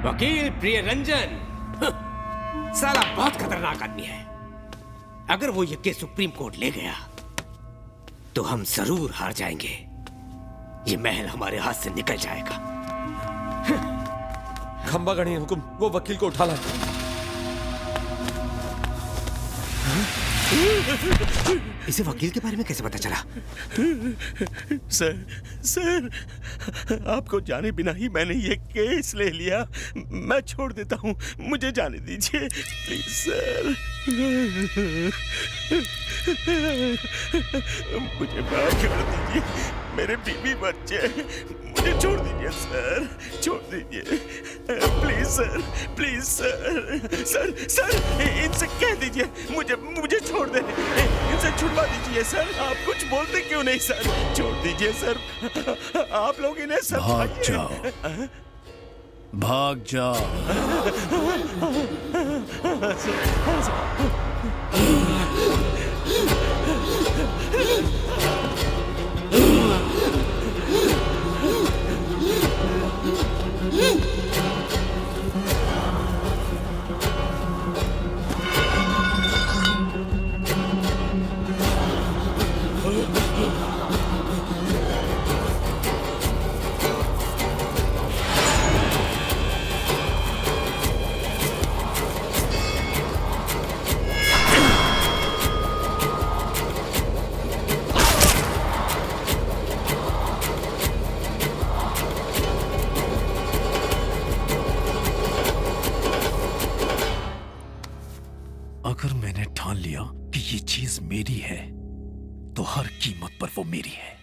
वकील प्रियरंजन साला बहुत खतरनाक आदमी है। अगर वो ये केस सुप्रीम कोर्ट ले गया तो हम जरूर हार जाएंगे। ये महल हमारे हाथ से निकल जाएगा। खंबा गणी हुकुम, वो वकील को उठा लाए। इसे वकील के बारे में कैसे पता चला? सर, आपको जाने बिना ही मैंने ये केस ले लिया। मैं छोड़ देता हूँ, मुझे जाने दीजिए प्लीज सर। मुझे माफ कर दीजिए, मेरे बीवी बच्चे, मुझे छोड़ दीजिए सर, छोड़ दीजिए please sir, please sir. Sir इनसे कह दीजिए मुझे छोड़ दे, इनसे छुड़वा दीजिए सर। आप कुछ बोलते क्यों नहीं सर? छोड़ दीजिए सर, आप लोग इन्हें भाग जाओ, भाग जाओ। अगर मैंने ठान लिया कि ये चीज मेरी है तो हर कीमत पर वो मेरी है।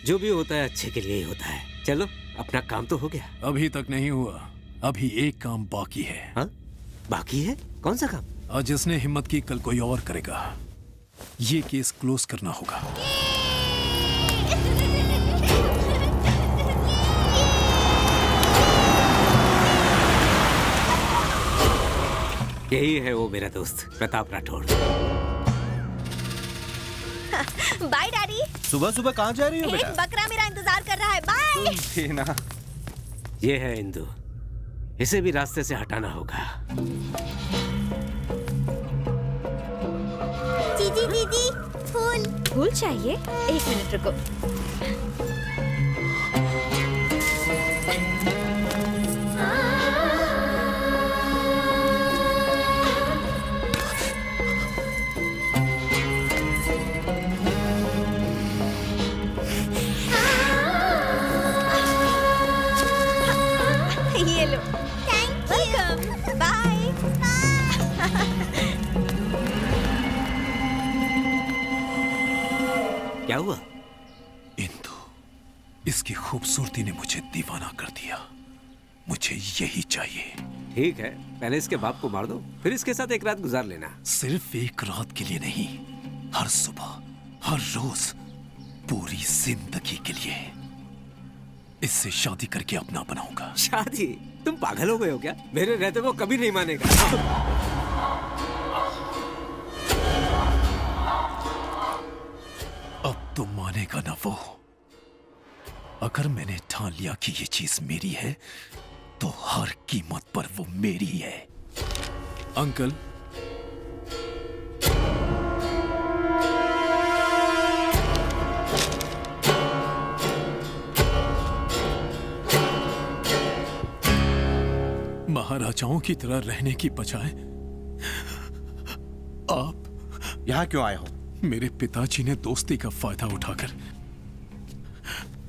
जो भी होता है अच्छे के लिए ही होता है। चलो अपना काम तो हो गया। अभी तक नहीं हुआ, अभी एक काम बाकी है। हाँ? बाकी है? कौन सा काम? आज जिसने हिम्मत की कल कोई और करेगा। ये केस क्लोज करना होगा। यही है वो मेरा दोस्त प्रताप राठौड़। Bye daddy. सुबह सुबह कहाँ जा रही हो बेटा? एक बकरा मेरा इंतजार कर रहा है। बाय। थी ना। ये है इंदु, इसे भी रास्ते से हटाना होगा। दीदी फूल चाहिए? एक मिनट रुको। ये लो। Thank you. बाय। क्या हुआ? इंदु, इसकी खूबसूरती ने मुझे दीवाना कर दिया। मुझे यही चाहिए। ठीक है, पहले इसके बाप को मार दो, फिर इसके साथ एक रात गुजार लेना। सिर्फ एक रात के लिए नहीं, हर सुबह, हर रोज, पूरी जिंदगी के लिए। इससे शादी करके अपना बनाऊंगा। शादी? तुम पागल हो गए हो क्या? मेरे रहते वो कभी नहीं मानेगा। अब तो मानेगा ना वो। अगर मैंने ठान लिया कि ये चीज मेरी है तो हर कीमत पर वो मेरी है। अंकल, महाराजाओं की तरह रहने की बजाय आप यहाँ क्यों आए हो? मेरे पिताजी ने दोस्ती का फायदा उठाकर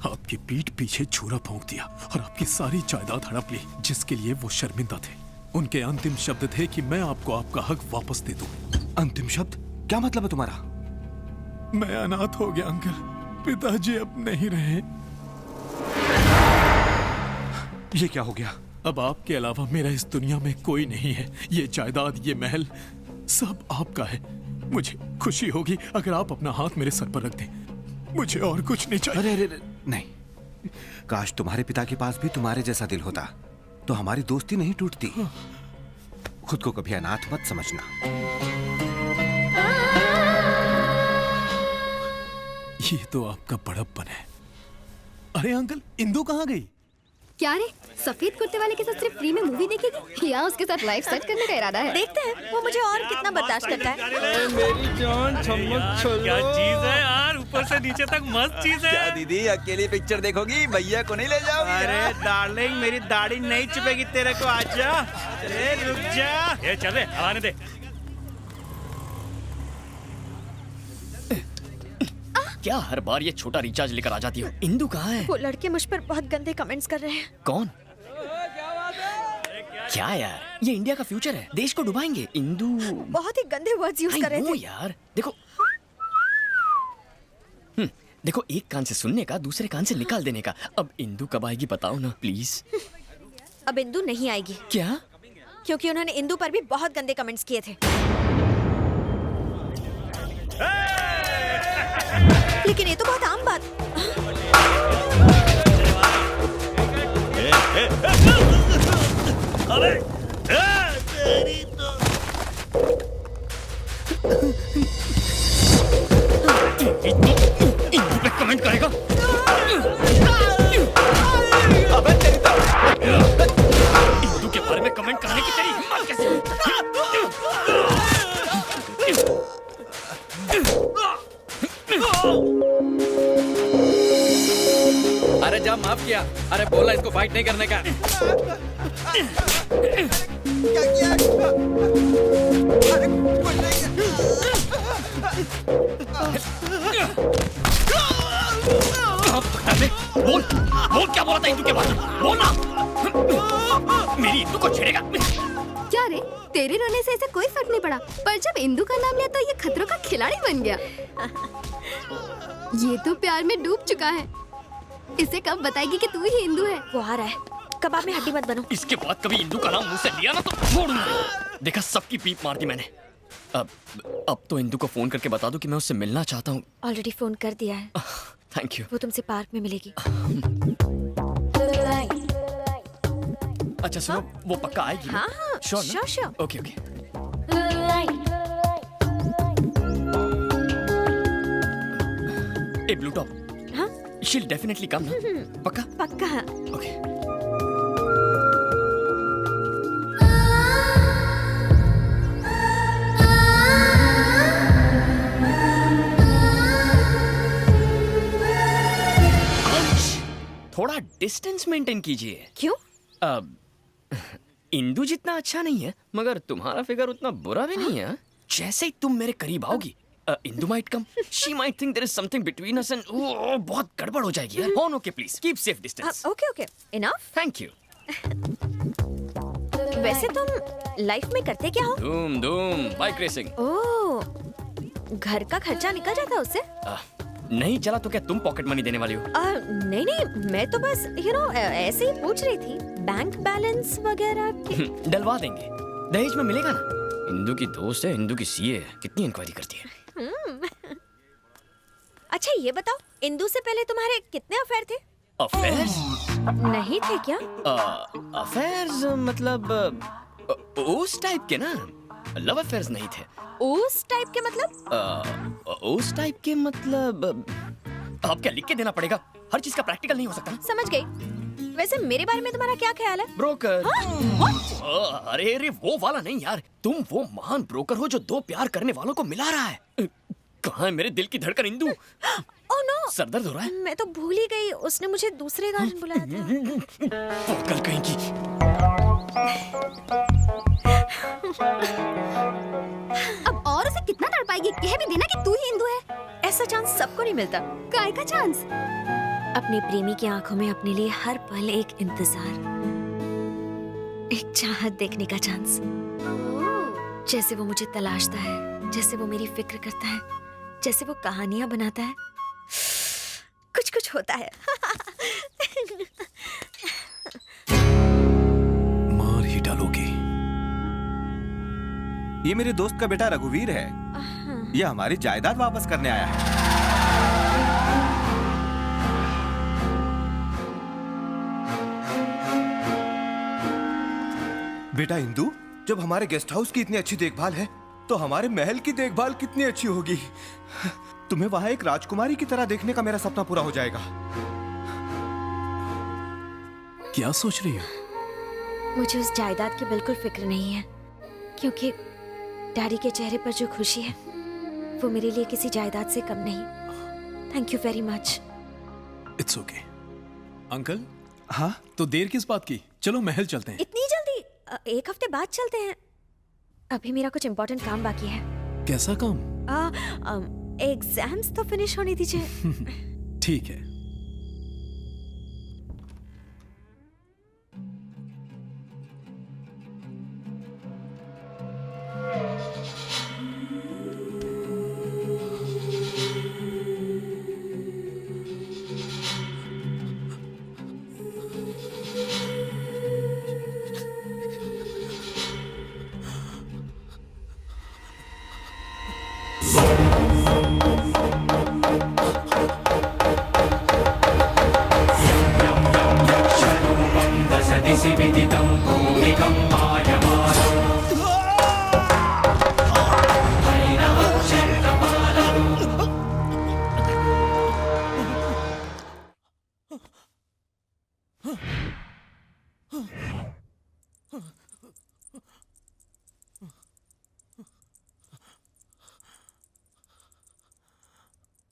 आपकी पीठ पीछे छुरा भोंक दिया और आपकी सारी जायदाद हड़प ली, जिसके लिए वो शर्मिंदा थे। उनके अंतिम शब्द थे कि मैं आपको आपका हक वापस दे दूं। अंतिम शब्द? क्या मतलब है तुम्हारा? मैं अनाथ हो गया अंकल, पिताजी अब नहीं रहे। ये क्या हो गया? अब आपके अलावा मेरा इस दुनिया में कोई नहीं है। ये जायदाद, ये महल सब आपका है। मुझे खुशी होगी अगर आप अपना हाथ मेरे सर पर रख दें। मुझे और कुछ नहीं चाहिए। अरे नहीं, काश तुम्हारे पिता के पास भी तुम्हारे जैसा दिल होता तो हमारी दोस्ती नहीं टूटती। खुद को कभी अनाथ मत समझना। ये तो आपका बड़प्पन है। अरे अंकल, इंदु कहाँ गई? क्या रे, सफेद कुर्ते वाले के साथ सिर्फ फ्री में मूवी देखेगी या उसके साथ लाइफ सेट करने का इरादा है? देखते हैं वो मुझे और कितना बर्दाश्त करता है। मेरी जान चम्मच छोलो। क्या चीज है यार, ऊपर से नीचे तक मस्त चीज है। क्या दीदी अकेली पिक्चर देखोगी, भैया को नहीं ले जाओगी? अरे डार्लिंग, मेरी दाढ़ी नहीं चुपेगी तेरे को, आजा। अरे रुक जा, ये चल रे, आने दे। क्या हर बार ये छोटा रिचार्ज लेकर आ जाती हो? इंदु कहाँ है? वो लड़के मुझ पर बहुत गंदे कमेंट्स कर रहे हैं। कौन? क्या यार, ये इंडिया का फ्यूचर है, देश को डुबाएंगे। इंदु बहुत ही गंदे वर्ड्स यूज कर रहे थे। यार देखो, देखो, एक कान से सुनने का, दूसरे कान से निकाल देने का। अब इंदु कब आएगी बताओ ना प्लीज। अब इंदु नहीं आएगी। क्या? क्योंकि उन्होंने इंदु पर भी बहुत गंदे कमेंट्स किए थे। लेकिन ये तो बहुत आम बात। अरे इंदु पे कमेंट करेगा? अबे तेरी तो इंदु के बारे में कमेंट करने की तेरी हिम्मत कैसे? अरे जा माफ किया। अरे बोला इसको फाइट नहीं करने का। क्या किया? अरे बोल बोल, क्या बोला था इंदु के बारे में? बोल ना, मेरी इंदु को छेड़ेगा? क्या रे, तेरे रोने से इसे कोई फर्क नहीं पड़ा, पर जब इंदु का नाम लिया तो ये खतरों का खिलाड़ी बन गया। ये तो प्यार में डूब चुका है। इसे कब बताएगी कि तू ही इंदु है? वो आ रहा है, कबाब में हड्डी मत बनो। इसके बाद कभी इंदु का नाम मुंह से लिया ना तो छोड़ूंगा। देखा, सबकी पीप मार दी मैंने। अब तो इंदु को फोन करके बता दूं कि मैं उससे मिलना चाहता हूँ। ऑलरेडी फोन कर दिया है। Thank you. वो तुमसे पार्क में मिलेगी। अच्छा सुनो, वो पक्का आएगी? हाँ हाँ, sure sure. Okay okay. A blue top, हाँ she'll definitely come ना? पक्का? पक्का। ओके। थोड़ा डिस्टेंस मेंटेन कीजिए। क्यों? अब इंदु जितना अच्छा नहीं है, मगर तुम्हारा फिगर उतना बुरा भी नहीं है। जैसे ही तुम मेरे करीब आओगी, Indu might come. She might think there is something between us and बहुत गड़बड़ हो जाएगी यार। Oh, okay, please keep safe distance. Okay okay, enough. Thank you. वैसे तुम लाइफ में करते क्या हो? धूम बाइक रेसिंग। ओह, घर का खर्चा निकल जाता है उससे? नहीं चला तो क्या तुम पॉकेट मनी देने वाली हो? नहीं नहीं, मैं तो बस ऐसे ही पूछ रही थी, बैंक बैलेंस वगैरह के। डलवा देंगे, दहेज में मिलेगा ना। इंदु की दोस्त है, इंदु की सीए है, कितनी इंक्वायरी करती है। अच्छा ये बताओ, इंदु से पहले तुम्हारे कितने अफेयर थे? अफेयर्स? नहीं थे क्या? अफेयर्स मतलब उस टाइप के ना, लव अफेयर्स नहीं थे। उस टाइप के मतलब? उस टाइप के मतलब अब क्या लिख के देना पड़ेगा? हर चीज का प्रैक्टिकल नहीं हो सकता। समझ गई। वैसे मेरे बारे में तुम्हारा क्या ख्याल है? ब्रोकर। What? अरे वो वाला नहीं यार, तुम वो महान ब्रोकर हो जो दो प्यार करने वालों को मिला रहा है। कहाँ है मेरे दिल की धड़कन इंदु? ओह नो, सर दर्द हो रहा है। मैं तो भूल ही गई, उसने मुझे दूसरे गार्डन बुलाया था। कल कहीं की। अब और उसे कितना तड़पाएगी? कह भी देना कि तू ही इंदु है। ऐसा चांस सबको नहीं मिलता। काय का चांस? अपने प्रेमी की आंखों में अपने लिए हर पल एक इंतजार, एक चाहत देखने का चांस। जैसे वो मुझे तलाशता है, जैसे वो मेरी फिक्र करता है, जैसे वो कहानियां बनाता है, कुछ कुछ होता है। मार ही डालोगी। ये मेरे दोस्त का बेटा रघुवीर है। ये हमारी जायदाद वापस करने आया है। बेटा इंदु, जब हमारे गेस्ट हाउस की इतनी अच्छी देखभाल है, तो हमारे महल की देखभाल कितनी अच्छी होगी। तुम्हें वहां एक राजकुमारी की तरह देखने का मेरा सपना पूरा हो जाएगा। क्या सोच रही हो? मुझे उस जायदाद की बिल्कुल फिक्र नहीं है, क्योंकि डैडी के चेहरे पर जो खुशी है वो मेरे लिए किसी जायदाद से कम नहीं। Thank you very much. It's okay. Uncle, हाँ तो देर किस बात की? चलो महल चलते हैं। इतनी जल्दी? एक हफ्ते बाद चलते हैं। अभी मेरा कुछ इम्पोर्टेंट काम बाकी है। कैसा काम? एग्जाम्स तो फिनिश होने दीजिए। ठीक है।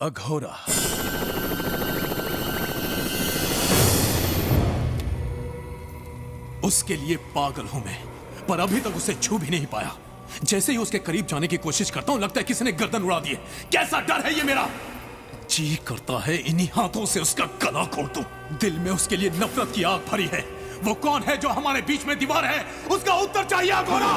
अघोरा। उसके लिए पागल हूं मैं, पर अभी तक उसे छू भी नहीं पाया। जैसे ही उसके करीब जाने की कोशिश करता हूं, लगता है किसी ने गर्दन उड़ा दी है। कैसा डर है ये मेरा! जी करता है इन्हीं हाथों से उसका गला घोट दूं। दिल में उसके लिए नफरत की आग भरी है। वो कौन है जो हमारे बीच में दीवार है? उसका उत्तर चाहिए अघोरा।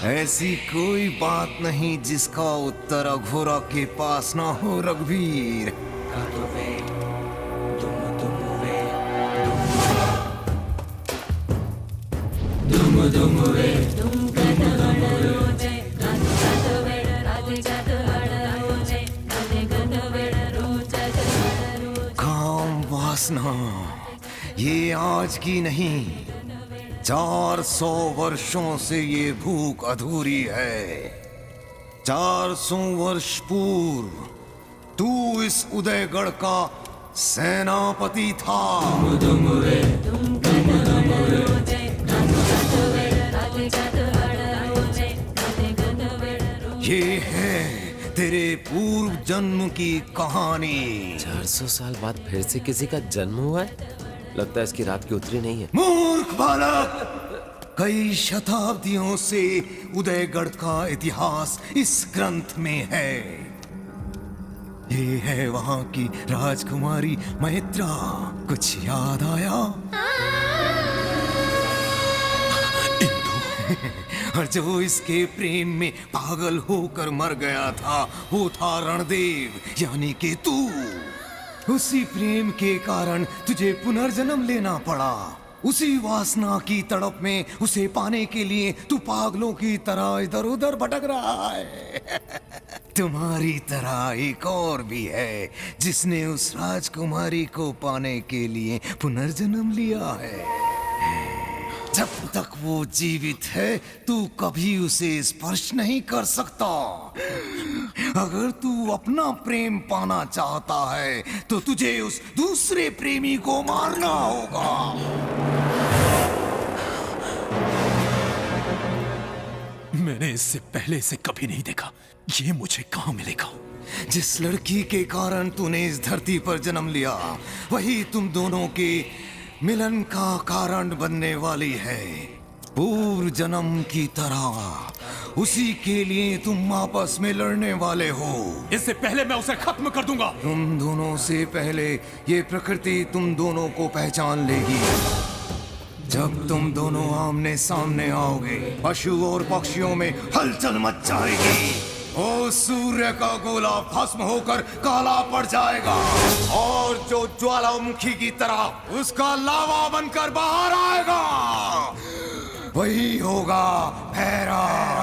ऐसी कोई बात नहीं जिसका उत्तर अघोरा के पास ना हो, रघुवीर। काम वासना ये आज की नहीं, 400 वर्षों से ये भूख अधूरी है। 400 वर्ष पूर्व तू इस उदयगढ़ का सेनापति था। ये है तेरे पूर्व जन्म की कहानी। 400 साल बाद फिर से किसी का जन्म हुआ है? लगता है इसकी रात की उतरी नहीं है। मूर्ख बालक, कई शताब्दियों से उदयगढ़ का इतिहास इस ग्रंथ में है। ये है वहां की राजकुमारी मैत्रा। कुछ याद आया? और जो इसके प्रेम में पागल होकर मर गया था, वो था रणदेव, यानी कि तू। उसी प्रेम के कारण तुझे पुनर्जन्म लेना पड़ा। उसी वासना की तड़प में उसे पाने के लिए तू पागलों की तरह इधर उधर भटक रहा है। तुम्हारी तरह एक और भी है जिसने उस राजकुमारी को पाने के लिए पुनर्जन्म लिया है। जब तक वो जीवित है तू कभी उसे स्पर्श नहीं कर सकता। अगर तू अपना प्रेम पाना चाहता है तो तुझे उस दूसरे प्रेमी को मारना होगा। मैंने इससे पहले इसे कभी नहीं देखा। ये मुझे कहाँ मिलेगा? जिस लड़की के कारण तूने इस धरती पर जन्म लिया, वही तुम दोनों के मिलन का कारण बनने वाली है। पूर्व जन्म की तरह उसी के लिए तुम आपस में लड़ने वाले हो। इससे पहले मैं उसे खत्म कर दूंगा। तुम दोनों से पहले ये प्रकृति तुम दोनों को पहचान लेगी। जब तुम दोनों आमने सामने आओगे, पशु और पक्षियों में हलचल मच जाएगी। ओ सूर्य का गोला भस्म होकर काला पड़ जाएगा और जो ज्वालामुखी की तरह उसका लावा बनकर बाहर आएगा, वही होगा भैरव।